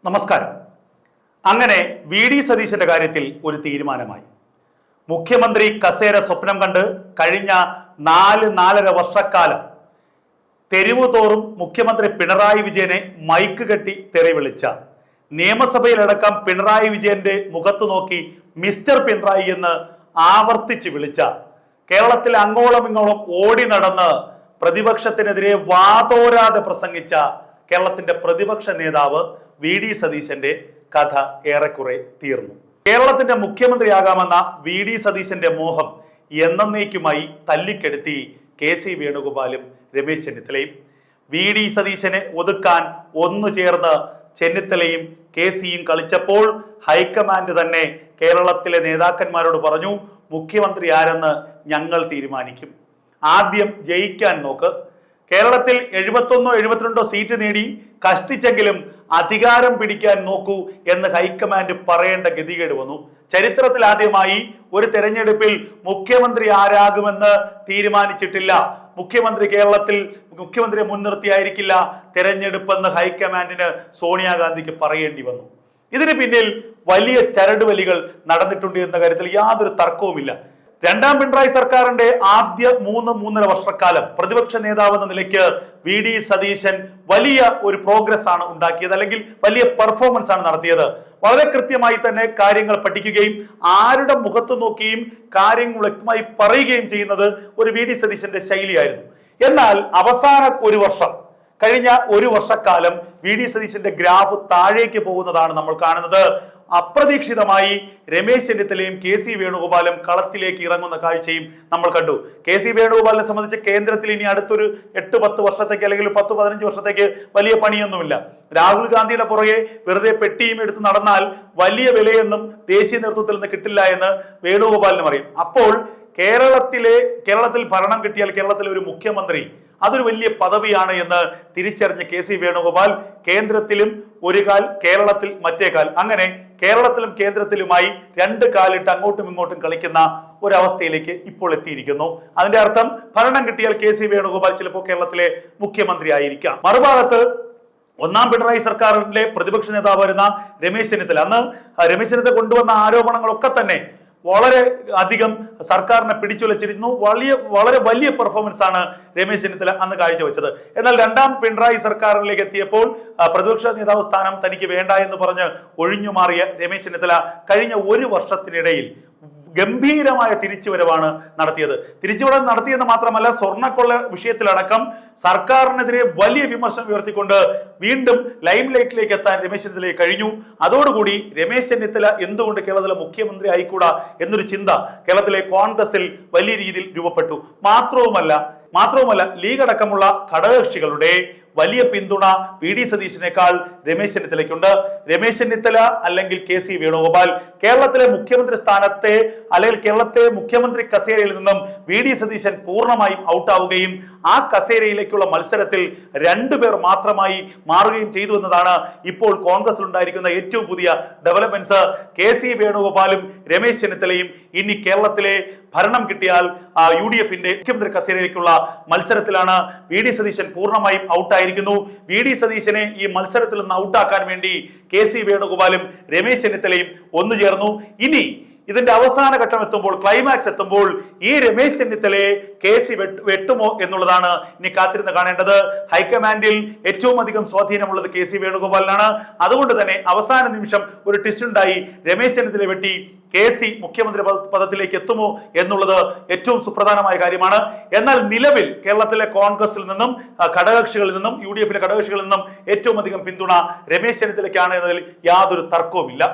നമസ്കാരം. അങ്ങനെ V D സതീശന്റെ കാര്യത്തിൽ ഒരു തീരുമാനമായി. മുഖ്യമന്ത്രി കസേര സ്വപ്നം കണ്ട് കഴിഞ്ഞ 4-4.5 വർഷക്കാലം തെരുവു തോറും മുഖ്യമന്ത്രി പിണറായി വിജയനെ മൈക്ക് കെട്ടി തെറി വിളിച്ച, നിയമസഭയിലടക്കം പിണറായി വിജയന്റെ മുഖത്ത് നോക്കി മിസ്റ്റർ പിണറായി എന്ന് ആവർത്തിച്ച് വിളിച്ച, കേരളത്തിൽ അങ്ങോളം ഇങ്ങോളം ഓടി നടന്ന് പ്രതിപക്ഷത്തിനെതിരെ വാതോരാതെ പ്രസംഗിച്ച കേരളത്തിന്റെ പ്രതിപക്ഷ നേതാവ് വി ഡി സതീശന്റെ കഥ ഏറെക്കുറെ തീർന്നു. കേരളത്തിന്റെ മുഖ്യമന്ത്രിയാകാമെന്ന വി ഡി സതീശന്റെ മോഹം എന്നേക്കുമായി തല്ലിക്കെടുത്തി കെ സി വേണുഗോപാലും രമേശ് ചെന്നിത്തലയും. വി ഡി സതീശനെ ഒതുക്കാൻ ഒന്നു ചേർന്ന് ചെന്നിത്തലയും കെ സിയും കളിച്ചപ്പോൾ ഹൈക്കമാൻഡ് തന്നെ കേരളത്തിലെ നേതാക്കന്മാരോട് പറഞ്ഞു, മുഖ്യമന്ത്രി ആരെന്ന് ഞങ്ങൾ തീരുമാനിക്കും, ആദ്യം ജയിക്കാൻ നോക്ക്. കേരളത്തിൽ 71-72 സീറ്റ് നേടി കഷ്ടിച്ചെങ്കിലും അധികാരം പിടിക്കാൻ നോക്കൂ എന്ന് ഹൈക്കമാൻഡ് പറയേണ്ട ഗതികേട് വന്നു. ചരിത്രത്തിൽ ആദ്യമായി ഒരു തെരഞ്ഞെടുപ്പിൽ മുഖ്യമന്ത്രി ആരാകുമെന്ന് തീരുമാനിച്ചിട്ടില്ല. മുഖ്യമന്ത്രിയെ മുൻനിർത്തിയായിരിക്കില്ല തെരഞ്ഞെടുപ്പെന്ന് ഹൈക്കമാൻഡിന് സോണിയാഗാന്ധിക്ക് പറയേണ്ടി വന്നു. ഇതിന് പിന്നിൽ വലിയ ചരടുവലികൾ നടന്നിട്ടുണ്ട് എന്ന കാര്യത്തിൽ യാതൊരു തർക്കവുമില്ല. രണ്ടാം പിണറായി സർക്കാരിന്റെ ആദ്യ 3-3.5 വർഷക്കാലം പ്രതിപക്ഷ നേതാവ് എന്ന നിലയ്ക്ക് വി ഡി സതീശൻ വലിയ ഒരു പ്രോഗ്രസ് ആണ് ഉണ്ടാക്കിയത്, അല്ലെങ്കിൽ വലിയ പെർഫോമൻസ് ആണ് നടത്തിയത്. വളരെ കൃത്യമായി തന്നെ കാര്യങ്ങൾ പഠിക്കുകയും ആരുടെ മുഖത്ത് നോക്കിയും കാര്യങ്ങൾ വ്യക്തമായി പറയുകയും ചെയ്യുന്നത് ഒരു വി ഡി സതീശന്റെ ശൈലിയായിരുന്നു. എന്നാൽ അവസാന കഴിഞ്ഞ ഒരു വർഷക്കാലം വി ഡി സതീശന്റെ ഗ്രാഫ് താഴേക്ക് പോകുന്നതാണ് നമ്മൾ കാണുന്നത്. അപ്രതീക്ഷിതമായി രമേശ് ചെന്നിത്തലയും കെ സി വേണുഗോപാലും കളത്തിലേക്ക് ഇറങ്ങുന്ന കാഴ്ചയും നമ്മൾ കണ്ടു. കെ സി വേണുഗോപാലിനെ സംബന്ധിച്ച് കേന്ദ്രത്തിൽ ഇനി അടുത്തൊരു 8-10 വർഷത്തേക്ക് അല്ലെങ്കിൽ 10-15 വർഷത്തേക്ക് വലിയ പണിയൊന്നുമില്ല. രാഹുൽ ഗാന്ധിയുടെ പുറകെ വെറുതെ പെട്ടിയും എടുത്ത് നടന്നാൽ വലിയ വിലയൊന്നും ദേശീയ നേതൃത്വത്തിൽ നിന്ന് കിട്ടില്ല എന്ന് വേണുഗോപാലിനും അറിയാം. അപ്പോൾ കേരളത്തിൽ ഭരണം കിട്ടിയാൽ കേരളത്തിലെ ഒരു മുഖ്യമന്ത്രി അതൊരു വലിയ പദവിയാണ് എന്ന് തിരിച്ചറിഞ്ഞ കെ സി വേണുഗോപാൽ കേന്ദ്രത്തിലും ഒരു കാൽ, കേരളത്തിൽ മറ്റേ കാൽ, അങ്ങനെ കേരളത്തിലും കേന്ദ്രത്തിലുമായി 2 കാലിട്ട് അങ്ങോട്ടും ഇങ്ങോട്ടും കളിക്കുന്ന ഒരവസ്ഥയിലേക്ക് ഇപ്പോൾ എത്തിയിരിക്കുന്നു. അതിന്റെ അർത്ഥം ഭരണം കിട്ടിയാൽ കെ സി വേണുഗോപാൽ ചിലപ്പോൾ കേരളത്തിലെ മുഖ്യമന്ത്രി ആയിരിക്കാം. മറുഭാഗത്ത് ഒന്നാം പിണറായി സർക്കാരിന്റെ പ്രതിപക്ഷ നേതാവായിരുന്ന രമേശ് ചെന്നിത്തല, അന്ന് രമേശ് ചെന്നിത്തല കൊണ്ടുവന്ന ആരോപണങ്ങളൊക്കെ തന്നെ വളരെ അധികം സർക്കാരിനെ പിടിച്ചുലച്ചിരുന്നു. വളരെ വലിയ പെർഫോമൻസ് ആണ് രമേശ് ചെന്നിത്തല അന്ന് കാഴ്ചവെച്ചത്. എന്നാൽ രണ്ടാം പിണറായി സർക്കാരിലേക്ക് എത്തിയപ്പോൾ പ്രതിപക്ഷ നേതാവ് സ്ഥാനം തനിക്ക് വേണ്ട എന്ന് പറഞ്ഞ് ഒഴിഞ്ഞു മാറിയ രമേശ് ചെന്നിത്തല കഴിഞ്ഞ ഒരു വർഷത്തിനിടയിൽ ഗംഭീരമായ തിരിച്ചുവരവാണ് നടത്തിയത്. തിരിച്ചുവരവ് നടത്തിയെന്ന് മാത്രമല്ല, സ്വർണ്ണക്കൊള്ള വിഷയത്തിലടക്കം സർക്കാരിനെതിരെ വലിയ വിമർശനം ഉയർത്തിക്കൊണ്ട് വീണ്ടും ലൈം ലൈറ്റിലേക്ക് എത്താൻ രമേശ് ചെന്നിത്തലയെ കഴിഞ്ഞു. അതോടുകൂടി രമേശ് ചെന്നിത്തല എന്തുകൊണ്ട് കേരളത്തിലെ മുഖ്യമന്ത്രി ആയിക്കൂടാ എന്നൊരു ചിന്ത കേരളത്തിലെ കോൺഗ്രസിൽ വലിയ രീതിയിൽ രൂപപ്പെട്ടു. മാത്രവുമല്ല ലീഗ് അടക്കമുള്ള ഘടകകക്ഷികളുടെ വലിയ പിന്തുണ വി ഡി സതീശനേക്കാൾ രമേശ് ചെന്നിത്തലയ്ക്കുണ്ട്. രമേശ് ചെന്നിത്തല അല്ലെങ്കിൽ കെ സി വേണുഗോപാൽ കേരളത്തിലെ മുഖ്യമന്ത്രി സ്ഥാനത്തെ അല്ലെങ്കിൽ കേരളത്തെ മുഖ്യമന്ത്രി കസേരയിൽ നിന്നും വി ഡി സതീശൻ പൂർണ്ണമായും ഔട്ടാവുകയും ആ കസേരയിലേക്കുള്ള മത്സരത്തിൽ 2 പേർ മാത്രമായി മാറുകയും ചെയ്തു എന്നതാണ് ഇപ്പോൾ കോൺഗ്രസിൽ ഉണ്ടായിരിക്കുന്ന ഏറ്റവും പുതിയ ഡെവലപ്മെന്റ്സ്. കെ സി വേണുഗോപാലും രമേശ് ചെന്നിത്തലയും ഇനി കേരളത്തിലെ ഭരണം കിട്ടിയാൽ UDFന്റെ മുഖ്യമന്ത്രി കസേരയിലേക്കുള്ള മത്സരത്തിലാണ്. വി ഡി സതീശൻ പൂർണ്ണമായും ഔട്ടായിരിക്കുന്നു. വി ഡി സതീശനെ ഈ മത്സരത്തിൽ നിന്ന് ഔട്ടാക്കാൻ വേണ്ടി കെ സി വേണുഗോപാലും രമേശ് ചെന്നിത്തലയും ഒന്നുചേർന്നു. ഇനി ഇതിന്റെ അവസാന ഘട്ടം എത്തുമ്പോൾ, ക്ലൈമാക്സ് എത്തുമ്പോൾ ഈ രമേശ് ചെന്നിത്തലയെ കെ സി വെട്ടുമോ എന്നുള്ളതാണ് ഇനി കാത്തിരുന്ന് കാണേണ്ടത്. ഹൈക്കമാൻഡിൽ ഏറ്റവും അധികം സ്വാധീനമുള്ളത് കെ സി വേണുഗോപാലിനാണ്. അതുകൊണ്ട് തന്നെ അവസാന നിമിഷം ഒരു ട്വിസ്റ്റ് ഉണ്ടായി. രമേശ് ചെന്നിത്തലയെ വെട്ടി കെ സി മുഖ്യമന്ത്രി പദത്തിലേക്ക് എത്തുമോ എന്നുള്ളത് ഏറ്റവും സുപ്രധാനമായ കാര്യമാണ്. എന്നാൽ നിലവിൽ കേരളത്തിലെ കോൺഗ്രസിൽ നിന്നും ഘടകകക്ഷികളിൽ നിന്നും UDFലെ ഘടകകക്ഷികളിൽ നിന്നും ഏറ്റവും അധികം പിന്തുണ രമേശ് ചെന്നിത്തലയ്ക്കാണ് എന്നതിൽ യാതൊരു തർക്കവുമില്ല.